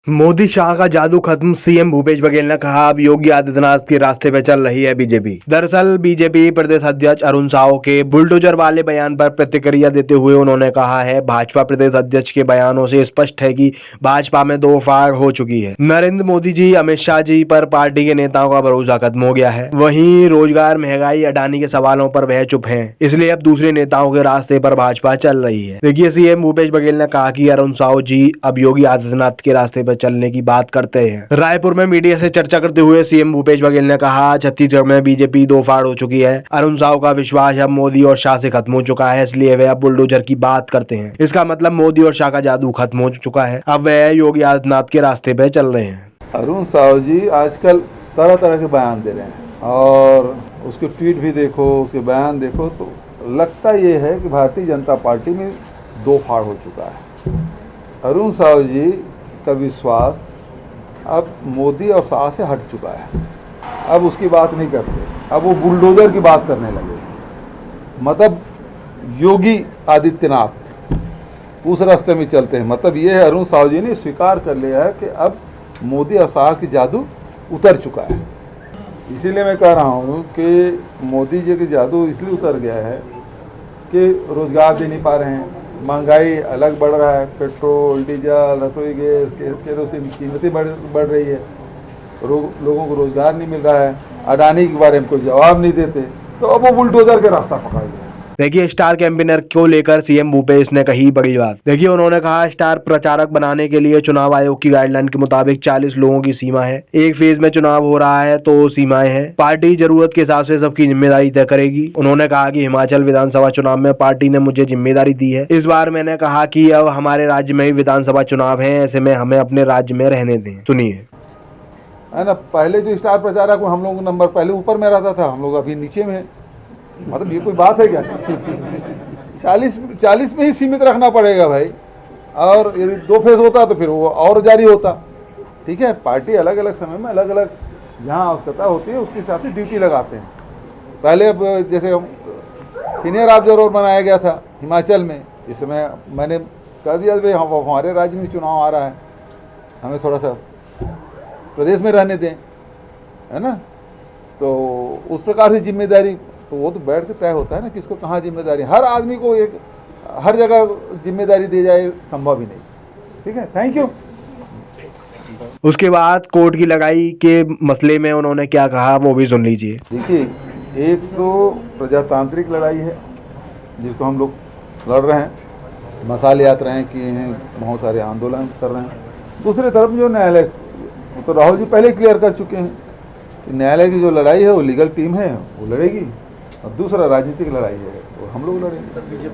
मोदी शाह का जादू खत्म, सीएम भूपेश बघेल ने कहा। अब योगी आदित्यनाथ के रास्ते पे चल रही है बीजेपी। दरअसल बीजेपी प्रदेश अध्यक्ष अरुण साव के बुलडोजर वाले बयान पर प्रतिक्रिया देते हुए उन्होंने कहा है, भाजपा प्रदेश अध्यक्ष के बयानों से स्पष्ट है कि भाजपा में दो फाड़ हो चुकी है। नरेंद्र मोदी जी, अमित शाह जी पर पार्टी के नेताओं का भरोसा खत्म हो गया है। वहीं रोजगार, महंगाई, अडानी के सवालों पर वह चुप है, इसलिए अब दूसरे नेताओं के रास्ते पर भाजपा चल रही है। देखिए, सीएम भूपेश बघेल ने कहा कि अरुण साव जी अब योगी आदित्यनाथ के रास्ते पर चलने की बात करते हैं। रायपुर में मीडिया से चर्चा करते हुए सीएम भूपेश बघेल ने कहा, छत्तीसगढ़ में बीजेपी दो फाड़ हो चुकी है। अरुण साव का विश्वास अब मोदी और शाह से खत्म हो चुका है, इसलिए वे अब बुलडोजर की बात करते हैं। इसका मतलब मोदी और शाह का जादू खत्म हो चुका है, अब वे योगी आदित्यनाथ के रास्ते पे चल रहे हैं। अरुण साव जी आजकल तरह तरह के बयान दे रहे हैं और उसके ट्वीट भी देखो, उसके बयान देखो तो लगता ये है कि भारतीय जनता पार्टी में दो फाड़ हो चुका है। अरुण साव जी का विश्वास अब मोदी और शाह से हट चुका है। अब उसकी बात नहीं करते, अब वो बुलडोजर की बात करने लगे। मतलब योगी आदित्यनाथ उस रास्ते में चलते हैं। मतलब ये है, अरुण साव जी ने स्वीकार कर लिया है कि अब मोदी और शाह की जादू उतर चुका है। इसीलिए मैं कह रहा हूँ कि मोदी जी की जादू इसलिए उतर गया है कि रोजगार दे नहीं पा रहे हैं, महंगाई अलग बढ़ रहा है, पेट्रोल, डीजल, रसोई गैस, केरोसिन की कीमतें बढ़ रही है, लोगों को रोजगार नहीं मिल रहा है, अडानी के बारे में कोई जवाब नहीं देते, तो अब वो बुलडोजर का रास्ता पकड़ लिया। देखिए, स्टार कैंपेनर को लेकर सीएम भूपेश ने कही बड़ी बात। देखिए, उन्होंने कहा, स्टार प्रचारक बनाने के लिए चुनाव आयोग की गाइडलाइन के मुताबिक 40 लोगों की सीमा है। एक फेज में चुनाव हो रहा है तो सीमाएं हैं। पार्टी जरूरत के हिसाब से सबकी जिम्मेदारी तय करेगी। उन्होंने कहा कि हिमाचल विधानसभा चुनाव में पार्टी ने मुझे जिम्मेदारी दी है। इस बार मैंने कहा कि अब हमारे राज्य में भी विधानसभा चुनाव है, ऐसे में हमें अपने राज्य में रहने दें। सुनिए। है ना, पहले जो स्टार प्रचारक हम लोग नंबर पहले ऊपर में रहता था, हम लोग अभी नीचे में है। मतलब ये कोई बात है क्या? 40 में ही सीमित रखना पड़ेगा भाई। और यदि दो फेज होता तो फिर वो और जारी होता। ठीक है, पार्टी अलग अलग समय में अलग अलग जहाँ आवश्यकता होती है उसके हिसाब से ड्यूटी लगाते हैं। पहले अब जैसे सीनियर ऑब्जर्वर बनाया गया था हिमाचल में, इस समय मैंने कह दिया भाई हमारे राज्य में चुनाव आ रहा है, हमें थोड़ा सा प्रदेश में रहने दें, है ना। तो उस प्रकार से जिम्मेदारी तो वो तो बैठ के तय होता है ना, किसको कहाँ जिम्मेदारी। हर आदमी को एक हर जगह जिम्मेदारी दी जाए संभव ही नहीं। ठीक है, थैंक यू। उसके बाद कोर्ट की लगाई के मसले में उन्होंने क्या कहा वो भी सुन लीजिए। देखिए, एक तो प्रजातांत्रिक लड़ाई है जिसको हम लोग लड़ रहे हैं, मसाल यात्राएं किए हैं, बहुत सारे आंदोलन कर रहे हैं। दूसरी तरफ जो न्यायालय, तो राहुल जी पहले क्लियर कर चुके हैं कि न्यायालय की जो लड़ाई है वो लीगल टीम है वो लड़ेगी, और दूसरा राजनीतिक लड़ाई है वो हम लोग लड़ेंगे।